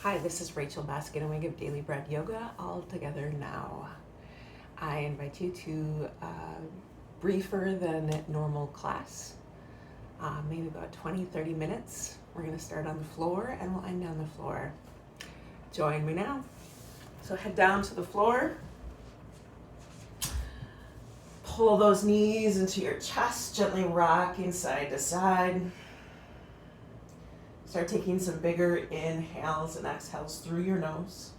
Hi, this is Rachel Baskin, and we give Daily Bread Yoga all together now. I invite you to a briefer than normal class, maybe about 20-30 minutes. We're going to start on the floor and we'll end on the floor. Join me now. So head down to the floor. Pull those knees into your chest, gently rocking side to side. Start taking some bigger inhales and exhales through your nose.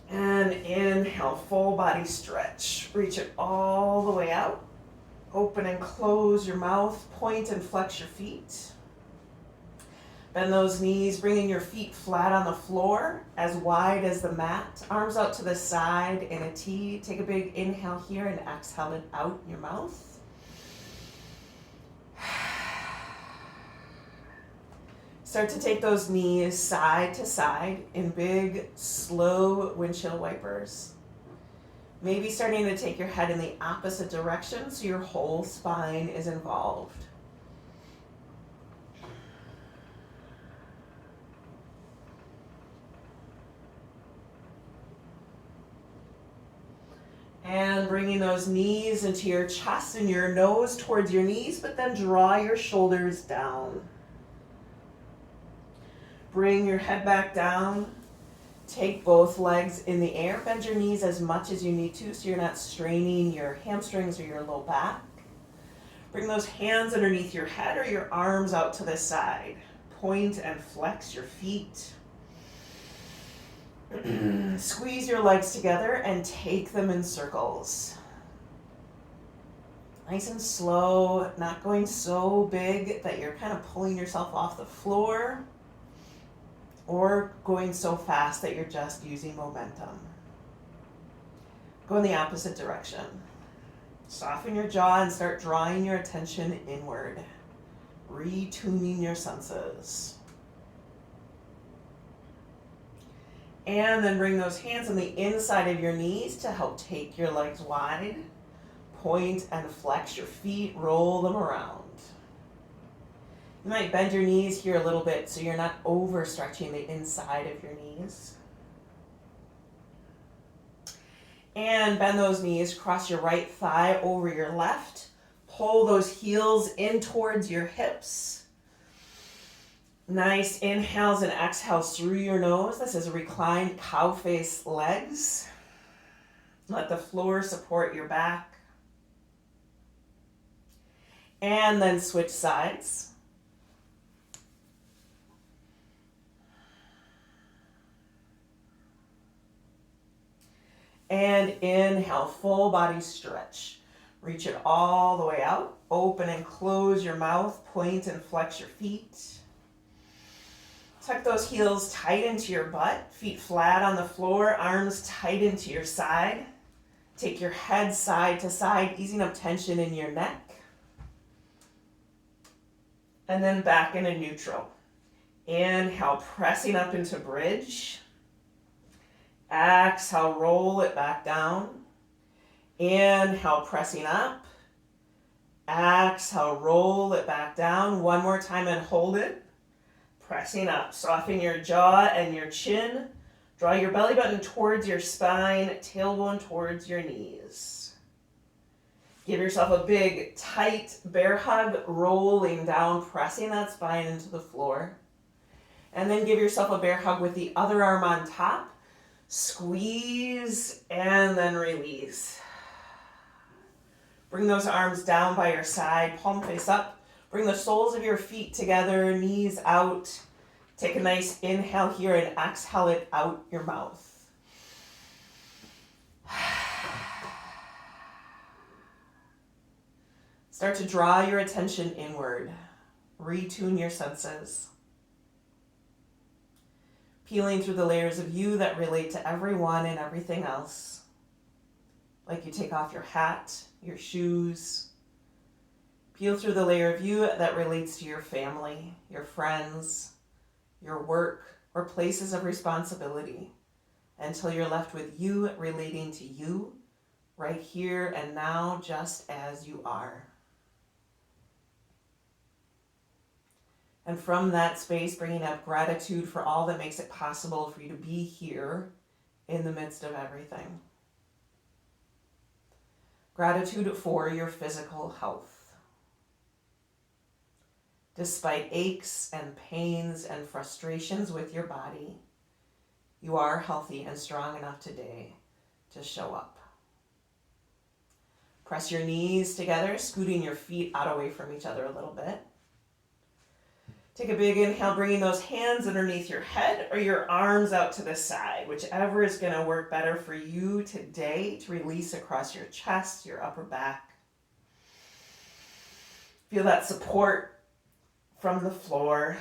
And inhale, full body stretch. Reach it all the way out. Open and close your mouth. Point and flex your feet. Bend those knees, bringing your feet flat on the floor, as wide as the mat. Arms out to the side in a T. Take a big inhale here and exhale it out your mouth. Start to take those knees side to side in big, slow windshield wipers. Maybe starting to take your head in the opposite direction so your whole spine is involved. And bringing those knees into your chest and your nose towards your knees, but then draw your shoulders down. Bring your head back down. Take both legs in the air. Bend your knees as much as you need to so you're not straining your hamstrings or your low back. Bring those hands underneath your head or your arms out to the side. Point and flex your feet. Squeeze your legs together and take them in circles. Nice and slow, not going so big that you're kind of pulling yourself off the floor, or going so fast that you're just using momentum. Go in the opposite direction. Soften your jaw and start drawing your attention inward, retuning your senses. And then bring those hands on the inside of your knees to help take your legs wide. Point and flex your feet, roll them around. You might bend your knees here a little bit so you're not overstretching the inside of your knees. And bend those knees, cross your right thigh over your left. Pull those heels in towards your hips. Nice inhales and exhales through your nose. This is reclined cow face legs. Let the floor support your back. And then switch sides. And inhale, full body stretch. Reach it all the way out. Open and close your mouth. Point and flex your feet. Tuck those heels tight into your butt. Feet flat on the floor. Arms tight into your side. Take your head side to side, easing up tension in your neck. And then back into neutral. Inhale, pressing up into bridge. Exhale, roll it back down. Inhale, pressing up. Exhale, roll it back down. One more time and hold it. Pressing up. Soften your jaw and your chin. Draw your belly button towards your spine, tailbone towards your knees. Give yourself a big, tight bear hug, rolling down, pressing that spine into the floor. And then give yourself a bear hug with the other arm on top. Squeeze and then release. Bring those arms down by your side, palm face up. Bring the soles of your feet together, knees out. Take a nice inhale here and exhale it out your mouth. Start to draw your attention inward. Retune your senses. Peeling through the layers of you that relate to everyone and everything else. Like you take off your hat, your shoes. Peel through the layer of you that relates to your family, your friends, your work, or places of responsibility, until you're left with you relating to you, right here and now, just as you are. And from that space, bringing up gratitude for all that makes it possible for you to be here in the midst of everything. Gratitude for your physical health. Despite aches and pains and frustrations with your body, you are healthy and strong enough today to show up. Press your knees together, scooting your feet out away from each other a little bit. Take a big inhale, bringing those hands underneath your head or your arms out to the side, whichever is going to work better for you today to release across your chest, your upper back. Feel that support from the floor.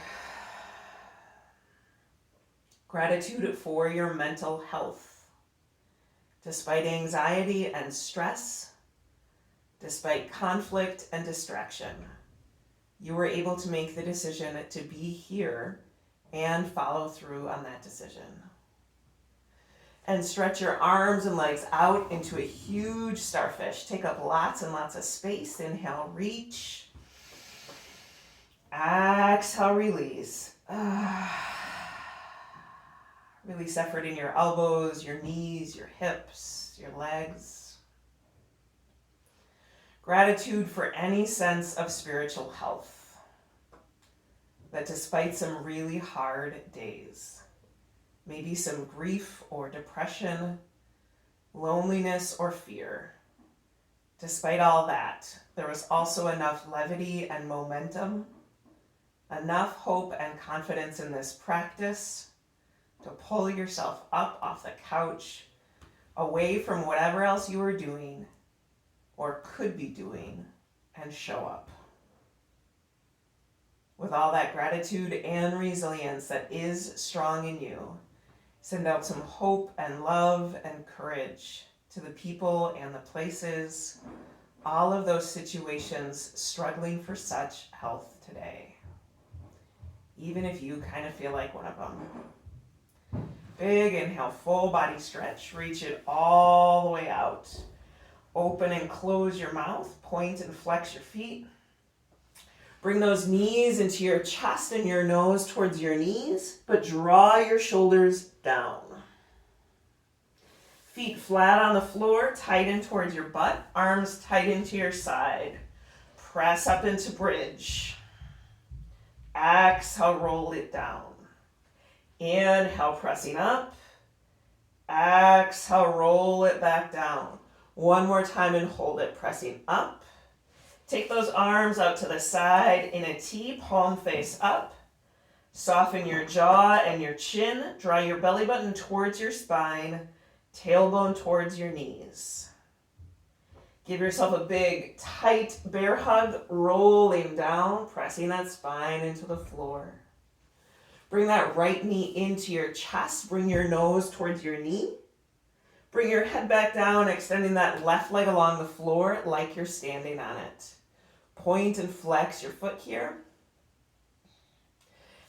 Gratitude for your mental health. Despite anxiety and stress, despite conflict and distraction, you were able to make the decision to be here and follow through on that decision. And stretch your arms and legs out into a huge starfish. Take up lots and lots of space. Inhale, reach. Exhale, release. Release effort in your elbows, your knees, your hips, your legs. Gratitude for any sense of spiritual health. That despite some really hard days, maybe some grief or depression, loneliness or fear, despite all that, there was also enough levity and momentum, enough hope and confidence in this practice to pull yourself up off the couch, away from whatever else you were doing or could be doing, and show up. With all that gratitude and resilience that is strong in you, send out some hope and love and courage to the people and the places, all of those situations struggling for such health today. Even if you kind of feel like one of them. Big inhale, full body stretch, reach it all the way out. Open and close your mouth, point and flex your feet. Bring those knees into your chest and your nose towards your knees, but draw your shoulders down. Feet flat on the floor, tighten towards your butt, arms tight into your side. Press up into bridge. Exhale, roll it down. Inhale, pressing up. Exhale, roll it back down. One more time and hold it, pressing up. Take those arms out to the side in a T, palm face up. Soften your jaw and your chin. Draw your belly button towards your spine, tailbone towards your knees. Give yourself a big, tight bear hug, rolling down, pressing that spine into the floor. Bring that right knee into your chest. Bring your nose towards your knee. Bring your head back down, extending that left leg along the floor like you're standing on it. Point and flex your foot here.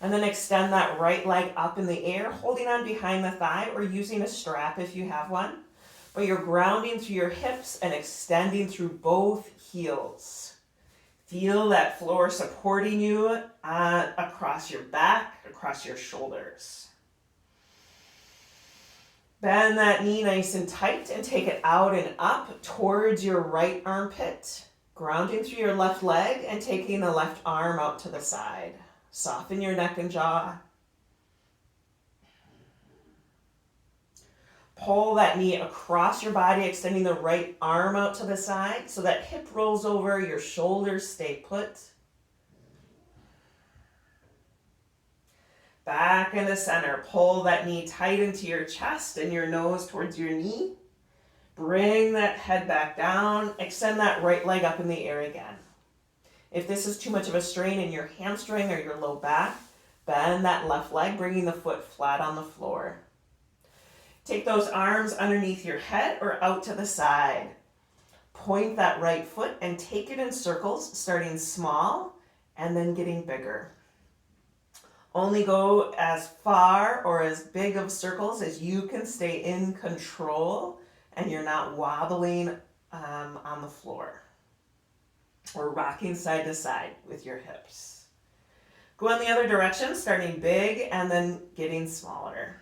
And then extend that right leg up in the air, holding on behind the thigh or using a strap if you have one. But you're grounding through your hips and extending through both heels. Feel that floor supporting you across your back, across your shoulders. Bend that knee nice and tight and take it out and up towards your right armpit. Grounding through your left leg and taking the left arm out to the side. Soften your neck and jaw. Pull that knee across your body, extending the right arm out to the side so that hip rolls over, your shoulders stay put. Back in the center, pull that knee tight into your chest and your nose towards your knee. Bring that head back down, extend that right leg up in the air again. If this is too much of a strain in your hamstring or your low back, bend that left leg, bringing the foot flat on the floor. Take those arms underneath your head or out to the side. Point that right foot and take it in circles, starting small and then getting bigger. Only go as far or as big of circles as you can stay in control and you're not wobbling on the floor or rocking side to side with your hips. Go in the other direction, starting big and then getting smaller.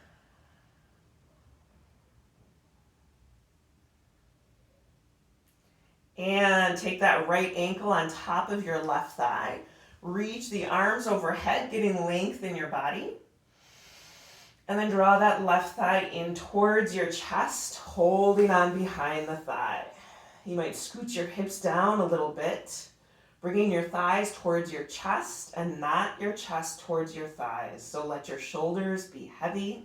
And take that right ankle on top of your left thigh. Reach the arms overhead, getting length in your body. And then draw that left thigh in towards your chest, holding on behind the thigh. You might scoot your hips down a little bit, bringing your thighs towards your chest and not your chest towards your thighs. So let your shoulders be heavy.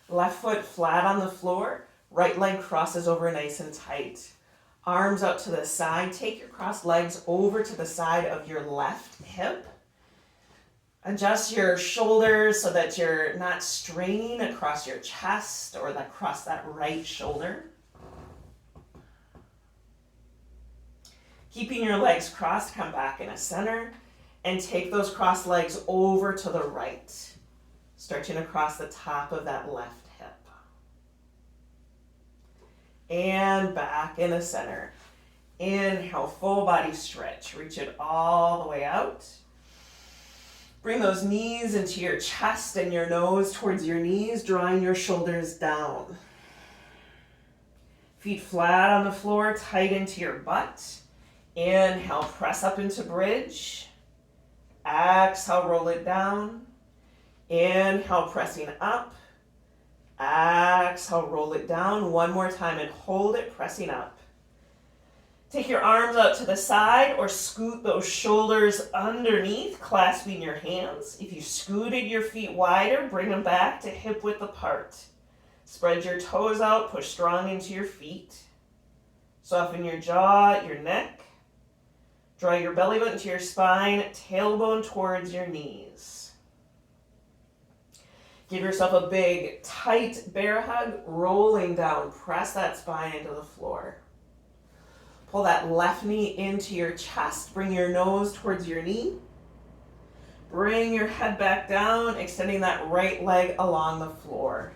Left foot flat on the floor, right leg crosses over nice and tight. Arms out to the side. Take your crossed legs over to the side of your left hip. Adjust your shoulders so that you're not straining across your chest or across that right shoulder. Keeping your legs crossed, come back in a center and take those crossed legs over to the right, stretching across the top of that left hip. And back in the center. Inhale, full body stretch. Reach it all the way out. Bring those knees into your chest and your nose towards your knees, drawing your shoulders down. Feet flat on the floor, tight into your butt. Inhale, press up into bridge. Exhale, roll it down. Inhale, pressing up. Exhale, roll it down. One more time and hold it, pressing up. Take your arms out to the side or scoot those shoulders underneath, clasping your hands. If you scooted your feet wider, bring them back to hip width apart. Spread your toes out, push strong into your feet. Soften your jaw, your neck. Draw your belly button to your spine, tailbone towards your knees. Give yourself a big, tight bear hug, rolling down. Press that spine into the floor. Pull that left knee into your chest. Bring your nose towards your knee. Bring your head back down, extending that right leg along the floor.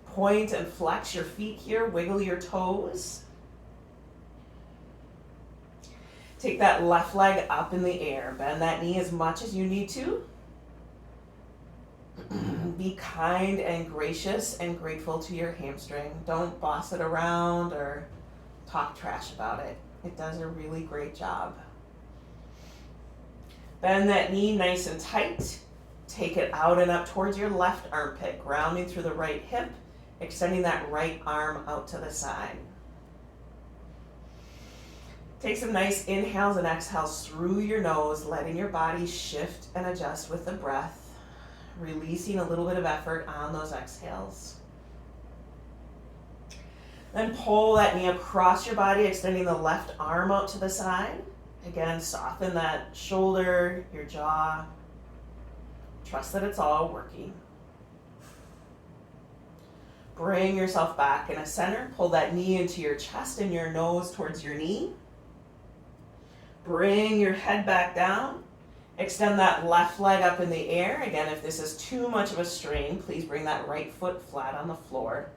Point and flex your feet here. Wiggle your toes. Take that left leg up in the air. Bend that knee as much as you need to. Be kind and gracious and grateful to your hamstring. Don't boss it around or talk trash about it. It does a really great job. Bend that knee nice and tight. Take it out and up towards your left armpit, grounding through the right hip, extending that right arm out to the side. Take some nice inhales and exhales through your nose, letting your body shift and adjust with the breath, releasing a little bit of effort on those exhales. Then pull that knee across your body, extending the left arm out to the side. Again, soften that shoulder, your jaw. Trust that it's all working. Bring yourself back in a center. Pull that knee into your chest and your nose towards your knee. Bring your head back down. Extend that left leg up in the air. Again, if this is too much of a strain, please bring that right foot flat on the floor.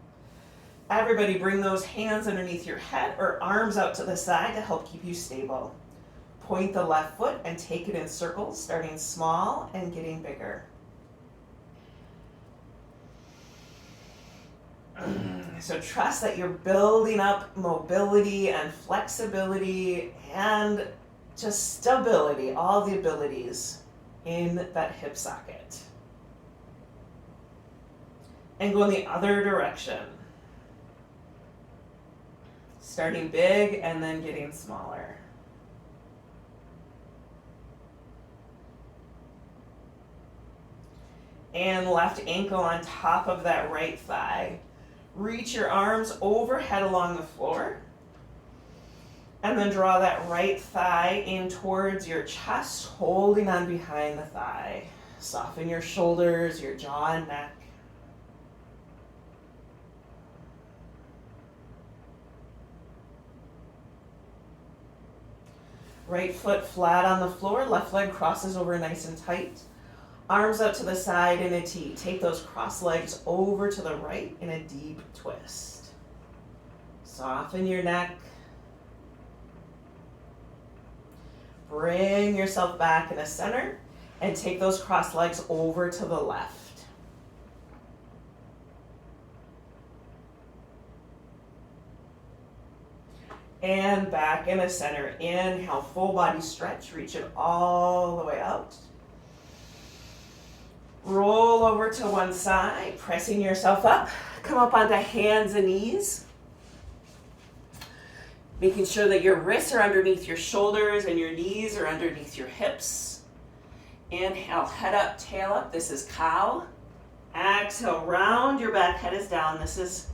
Everybody bring those hands underneath your head or arms out to the side to help keep you stable. Point the left foot and take it in circles, starting small and getting bigger. So trust that you're building up mobility and flexibility and just stability, all the abilities in that hip socket. And go in the other direction. Starting big and then getting smaller. And left ankle on top of that right thigh. Reach your arms overhead along the floor. And then draw that right thigh in towards your chest, holding on behind the thigh. Soften your shoulders, your jaw and neck. Right foot flat on the floor, left leg crosses over nice and tight. Arms up to the side in a T. Take those cross legs over to the right in a deep twist. Soften your neck. Bring yourself back in the center and take those cross legs over to the left. And back in the center. Inhale, full body stretch. Reach it all the way out. Roll over to one side, pressing yourself up. Come up onto hands and knees. Making sure that your wrists are underneath your shoulders and your knees are underneath your hips. Inhale, head up, tail up. This is cow. Exhale, round your back, head is down. This is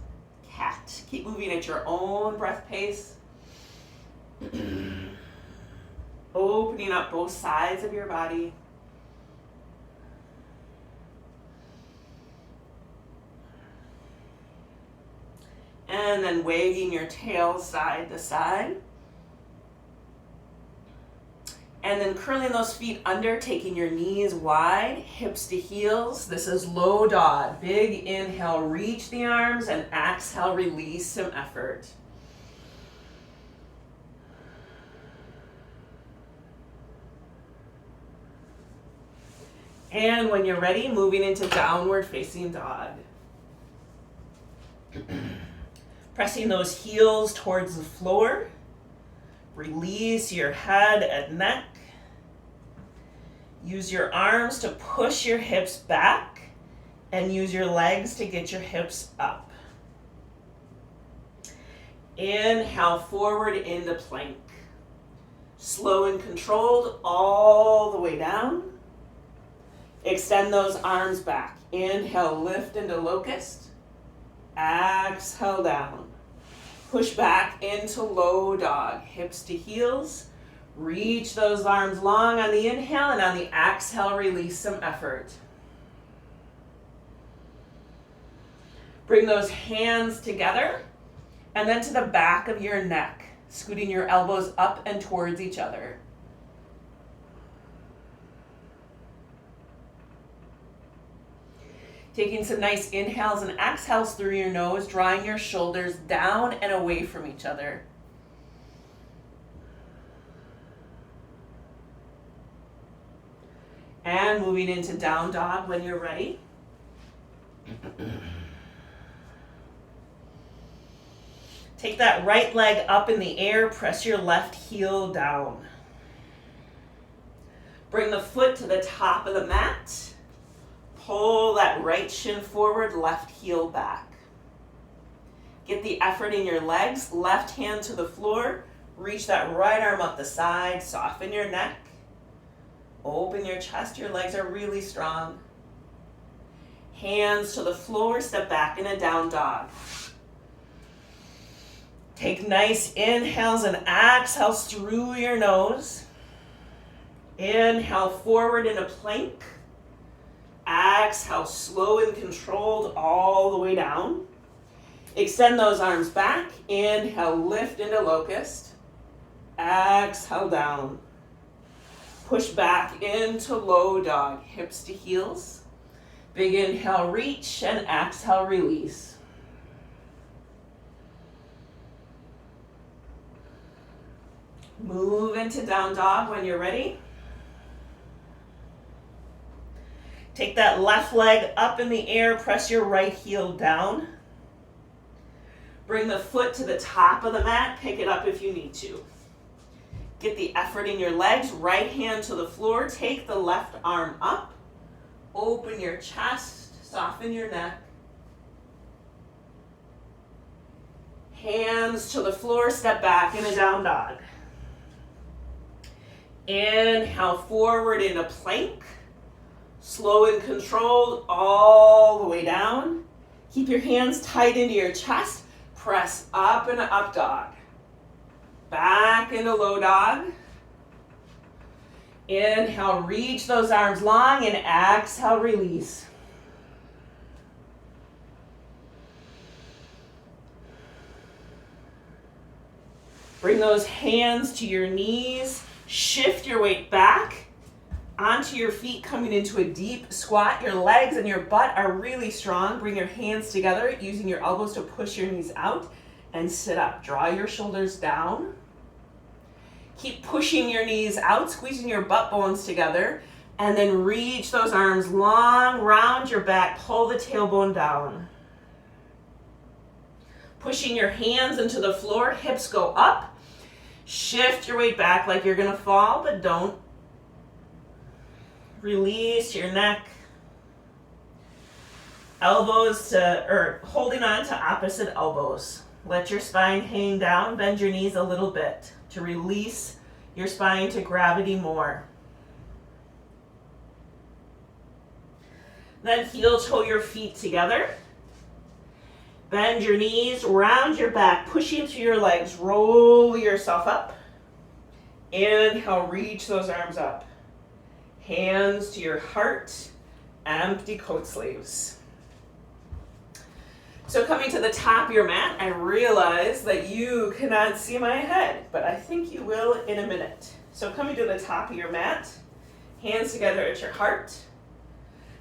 cat. Keep moving at your own breath pace. Opening up both sides of your body. And then wagging your tail side to side. And then curling those feet under, taking your knees wide, hips to heels. This is low dog. Big inhale, reach the arms, and exhale, release some effort. And when you're ready, moving into downward facing dog. Pressing those heels towards the floor. Release your head and neck. Use your arms to push your hips back and use your legs to get your hips up. Inhale forward into plank. Slow and controlled all the way down. Extend those arms back. Inhale, lift into locust. Exhale down. Push back into low dog. Hips to heels. Reach those arms long on the inhale, and on the exhale, release some effort. Bring those hands together and then to the back of your neck, scooting your elbows up and towards each other. Taking some nice inhales and exhales through your nose, drawing your shoulders down and away from each other. And moving into down dog when you're ready. Take that right leg up in the air, press your left heel down. Bring the foot to the top of the mat. Pull that right shin forward, left heel back. Get the effort in your legs, left hand to the floor. Reach that right arm up the side, soften your neck. Open your chest, your legs are really strong. Hands to the floor, step back in a down dog. Take nice inhales and exhales through your nose. Inhale forward in a plank. Exhale, slow and controlled all the way down. Extend those arms back. Inhale, lift into locust. Exhale, down. Push back into low dog, hips to heels. Big inhale, reach, and exhale, release. Move into down dog when you're ready. Take that left leg up in the air, press your right heel down. Bring the foot to the top of the mat, pick it up if you need to. Get the effort in your legs, right hand to the floor, take the left arm up. Open your chest, soften your neck. Hands to the floor, step back in a down dog. Inhale forward in a plank. Slow and controlled all the way down. Keep your hands tight into your chest. Press up in an up dog. Back into low dog. Inhale, reach those arms long, and exhale, release. Bring those hands to your knees. Shift your weight back onto your feet, coming into a deep squat. Your legs and your butt are really strong. Bring your hands together, using your elbows to push your knees out, and sit up. Draw your shoulders down. Keep pushing your knees out, squeezing your butt bones together, and then reach those arms long, round your back, pull the tailbone down. Pushing your hands into the floor, hips go up. Shift your weight back like you're gonna fall, but don't. Release your neck. Elbows holding on to opposite elbows. Let your spine hang down, bend your knees a little bit to release your spine to gravity more. Then heel toe your feet together. Bend your knees, round your back, pushing through your legs, roll yourself up. Inhale, reach those arms up. Hands to your heart, empty coat sleeves. So coming to the top of your mat, I realize that you cannot see my head, but I think you will in a minute. So coming to the top of your mat, hands together at your heart.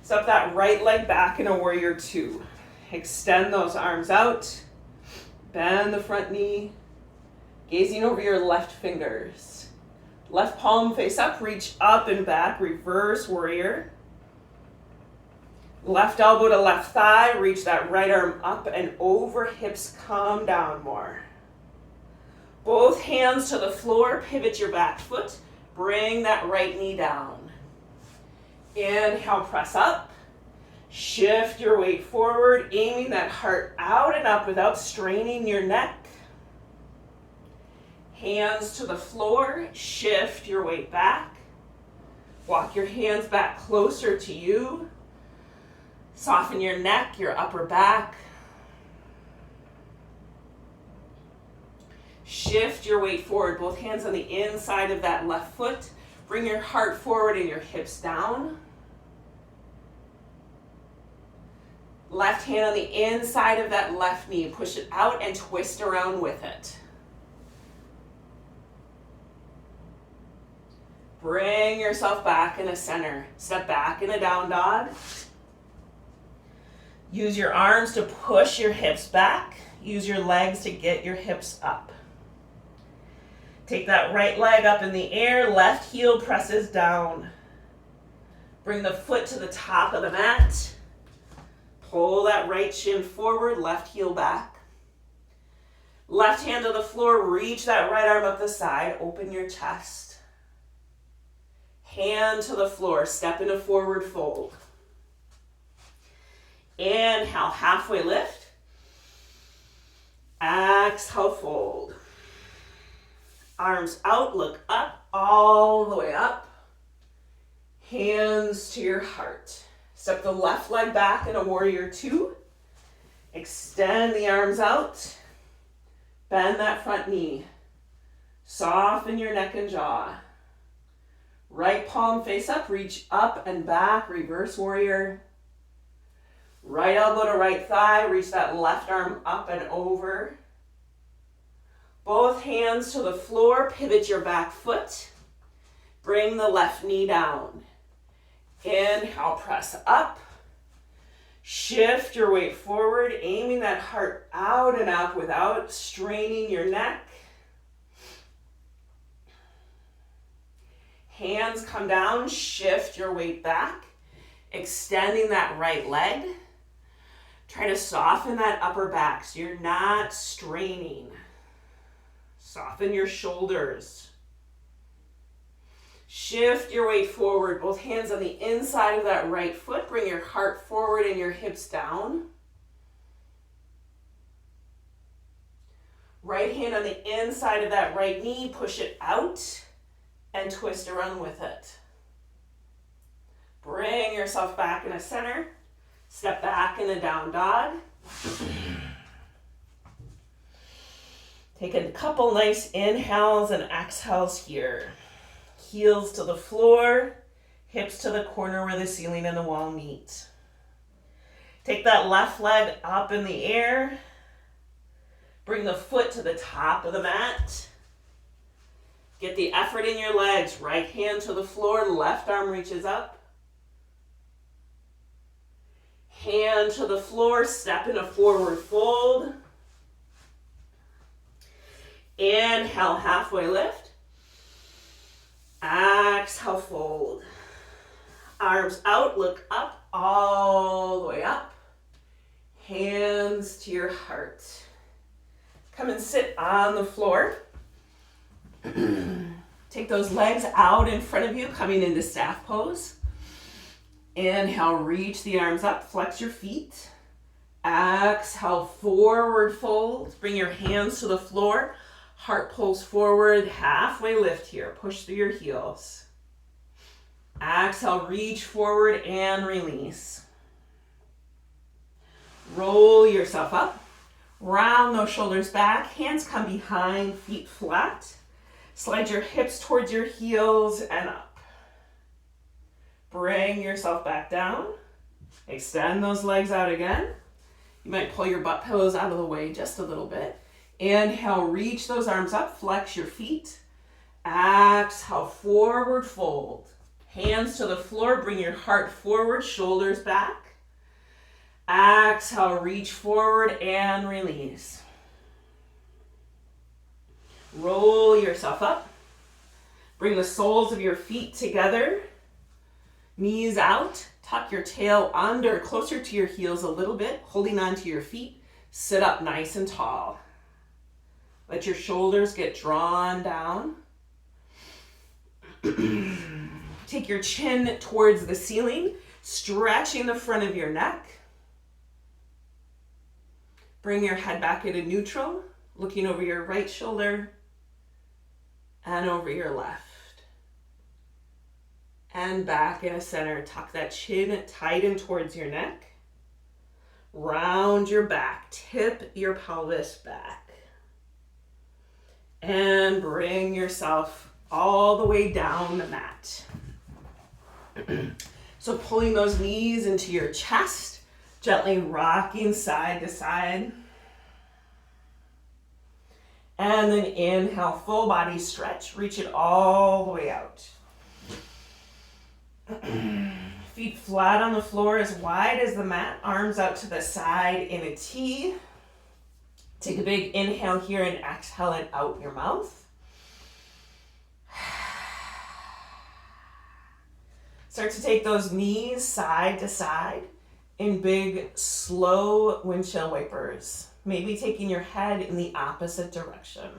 Step that right leg back in a warrior two. Extend those arms out. Bend the front knee. Gazing over your left fingers. Left palm face up, reach up and back, reverse warrior. Left elbow to left thigh, reach that right arm up and over, hips come down more. Both hands to the floor, pivot your back foot, bring that right knee down. Inhale, press up. Shift your weight forward, aiming that heart out and up without straining your neck. Hands to the floor, shift your weight back. Walk your hands back closer to you. Soften your neck, your upper back. Shift your weight forward, both hands on the inside of that left foot. Bring your heart forward and your hips down. Left hand on the inside of that left knee. Push it out and twist around with it. Bring yourself back in a center. Step back in a down dog. Use your arms to push your hips back. Use your legs to get your hips up. Take that right leg up in the air. Left heel presses down. Bring the foot to the top of the mat. Pull that right shin forward. Left heel back. Left hand to the floor. Reach that right arm up the side. Open your chest. Hand to the floor. Step into forward fold. Inhale, halfway lift. Exhale, fold. Arms out, look up, all the way up. Hands to your heart. Step the left leg back in a warrior two. Extend the arms out. Bend that front knee. Soften your neck and jaw. Right palm face up, reach up and back, reverse warrior. Right elbow to right thigh, reach that left arm up and over. Both hands to the floor, pivot your back foot. Bring the left knee down. Inhale, press up. Shift your weight forward, aiming that heart out and up without straining your neck. Hands come down, shift your weight back, extending that right leg. Try to soften that upper back so you're not straining. Soften your shoulders. Shift your weight forward, both hands on the inside of that right foot. Bring your heart forward and your hips down. Right hand on the inside of that right knee, push it out and twist around with it. Bring yourself back in a center. Step back in a down dog. Take a couple nice inhales and exhales here. Heels to the floor, hips to the corner where the ceiling and the wall meet. Take that left leg up in the air. Bring the foot to the top of the mat. Get the effort in your legs. Right hand to the floor, left arm reaches up. Hand to the floor, step in a forward fold. Inhale, halfway lift. Exhale, fold. Arms out, look up, all the way up. Hands to your heart. Come and sit on the floor. Take those legs out in front of you, coming into staff pose. Inhale, reach the arms up, flex your feet. Exhale, forward fold. Bring your hands to the floor. Heart pulls forward, halfway lift here. Push through your heels. Exhale, reach forward and release. Roll yourself up. Round those shoulders back. Hands come behind, feet flat. Slide your hips towards your heels and up. Bring yourself back down. Extend those legs out again. You might pull your butt pillows out of the way just a little bit. Inhale, reach those arms up, flex your feet. Exhale, forward fold. Hands to the floor, bring your heart forward, shoulders back. Exhale, reach forward and release. Roll yourself up. Bring the soles of your feet together. Knees out. Tuck your tail under, closer to your heels a little bit, holding onto your feet. Sit up nice and tall. Let your shoulders get drawn down. Take your chin towards the ceiling, stretching the front of your neck. Bring your head back into neutral, looking over your right shoulder and over your left. And back in the center, tuck that chin tight in towards your neck. Round your back, tip your pelvis back. And bring yourself all the way down the mat. So pulling those knees into your chest, gently rocking side to side. And then inhale, full body stretch, reach it all the way out. Feet flat on the floor, as wide as the mat, arms out to the side in a T. Take a big inhale here and exhale it out your mouth. Start to take those knees side to side in big, slow windshield wipers. Maybe taking your head in the opposite direction.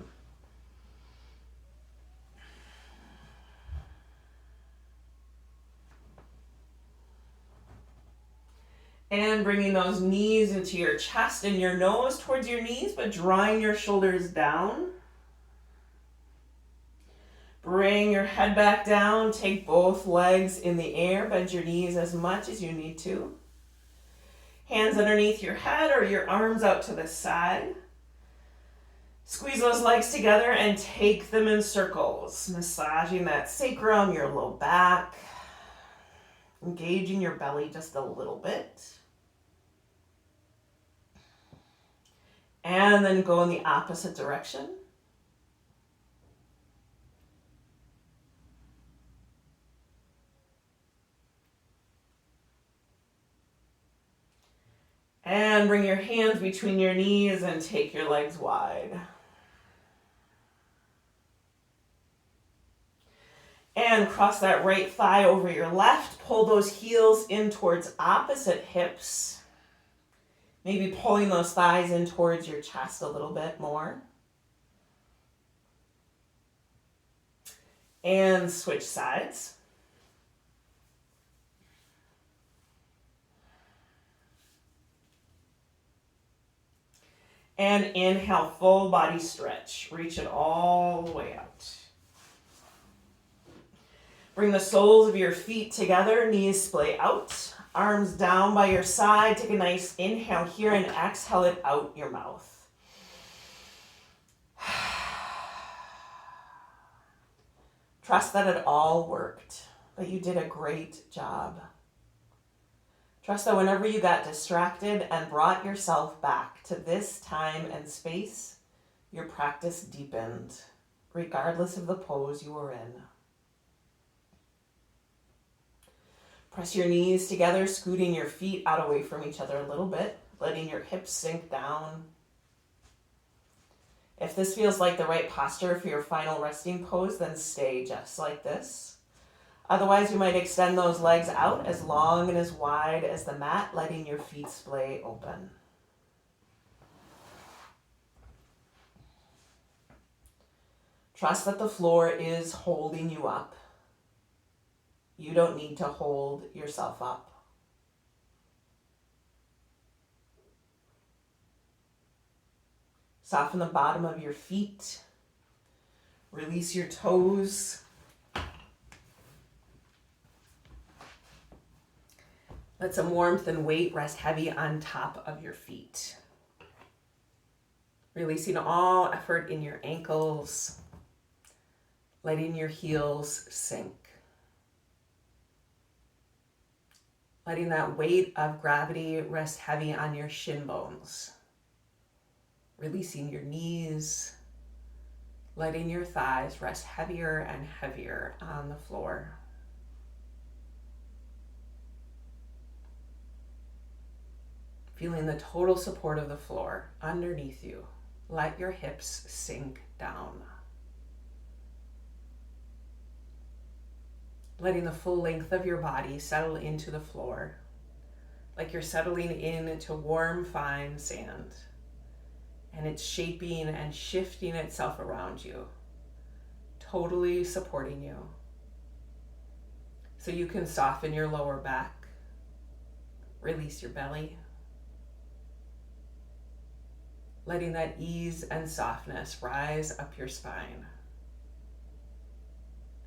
And bringing those knees into your chest and your nose towards your knees, but drawing your shoulders down. Bring your head back down. Take both legs in the air. Bend your knees as much as you need to. Hands underneath your head or your arms out to the side. Squeeze those legs together and take them in circles. Massaging that sacrum, your low back. Engaging your belly just a little bit. And then go in the opposite direction. And bring your hands between your knees and take your legs wide. And cross that right thigh over your left. Pull those heels in towards opposite hips. Maybe pulling those thighs in towards your chest a little bit more. And switch sides. And inhale, full body stretch. Reach it all the way out. Bring the soles of your feet together, knees splay out. Arms down by your side. Take a nice inhale here and exhale it out your mouth. Trust that it all worked, that you did a great job. Trust that whenever you got distracted and brought yourself back to this time and space, your practice deepened, regardless of the pose you were in. Press your knees together, scooting your feet out away from each other a little bit, letting your hips sink down. If this feels like the right posture for your final resting pose, then stay just like this. Otherwise, you might extend those legs out as long and as wide as the mat, letting your feet splay open. Trust that the floor is holding you up. You don't need to hold yourself up. Soften the bottom of your feet. Release your toes. Let some warmth and weight rest heavy on top of your feet. Releasing all effort in your ankles. Letting your heels sink. Letting that weight of gravity rest heavy on your shin bones. Releasing your knees, letting your thighs rest heavier and heavier on the floor. Feeling the total support of the floor underneath you. Let your hips sink down. Letting the full length of your body settle into the floor, like you're settling into warm, fine sand. And it's shaping and shifting itself around you, totally supporting you. So you can soften your lower back, release your belly, letting that ease and softness rise up your spine.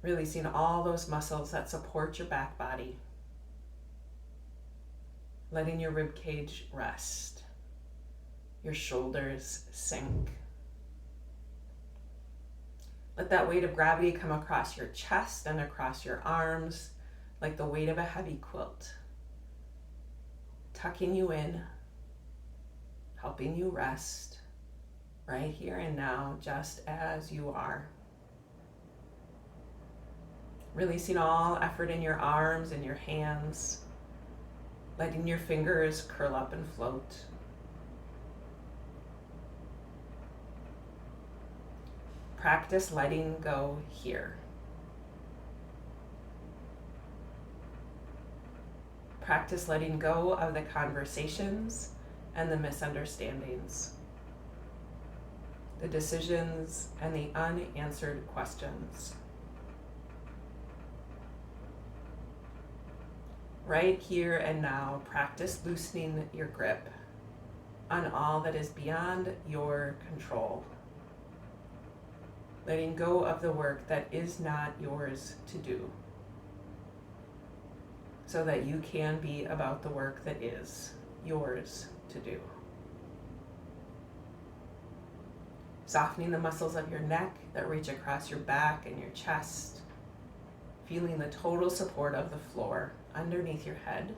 Releasing all those muscles that support your back body, letting your rib cage rest. Your shoulders sink. Let that weight of gravity come across your chest and across your arms like the weight of a heavy quilt, tucking you in, helping you rest right here and now, just as you are. Releasing all effort in your arms and your hands, letting your fingers curl up and float. Practice letting go here. Practice letting go of the conversations and the misunderstandings, the decisions and the unanswered questions. Right here and now, practice loosening your grip on all that is beyond your control. Letting go of the work that is not yours to do, so that you can be about the work that is yours to do. Softening the muscles of your neck that reach across your back and your chest, feeling the total support of the floor underneath your head,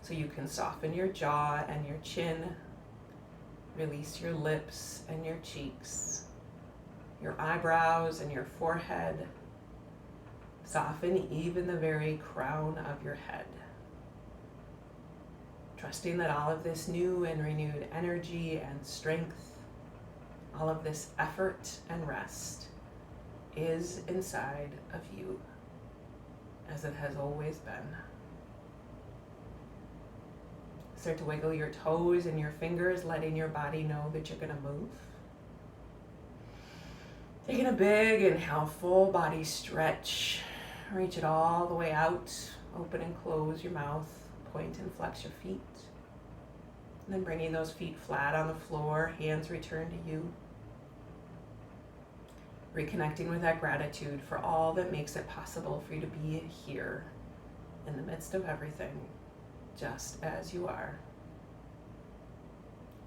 so you can soften your jaw and your chin. Release your lips and your cheeks, your eyebrows and your forehead. Soften even the very crown of your head. Trusting that all of this new and renewed energy and strength, all of this effort and rest is inside of you, as it has always been. Start to wiggle your toes and your fingers, letting your body know that you're going to move. Taking a big inhale, full body stretch. Reach it all the way out. Open and close your mouth. Point and flex your feet. And then bringing those feet flat on the floor, hands return to you. Reconnecting with that gratitude for all that makes it possible for you to be here in the midst of everything, just as you are.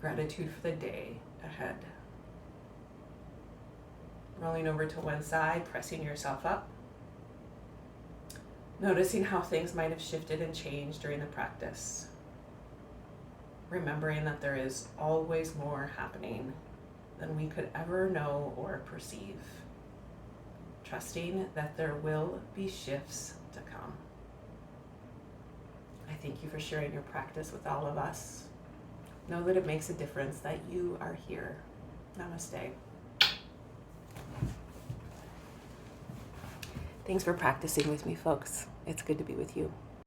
Gratitude for the day ahead. Rolling over to one side, pressing yourself up. Noticing how things might have shifted and changed during the practice. Remembering that there is always more happening than we could ever know or perceive. Trusting that there will be shifts to come. I thank you for sharing your practice with all of us. Know that it makes a difference that you are here. Namaste. Thanks for practicing with me, folks. It's good to be with you.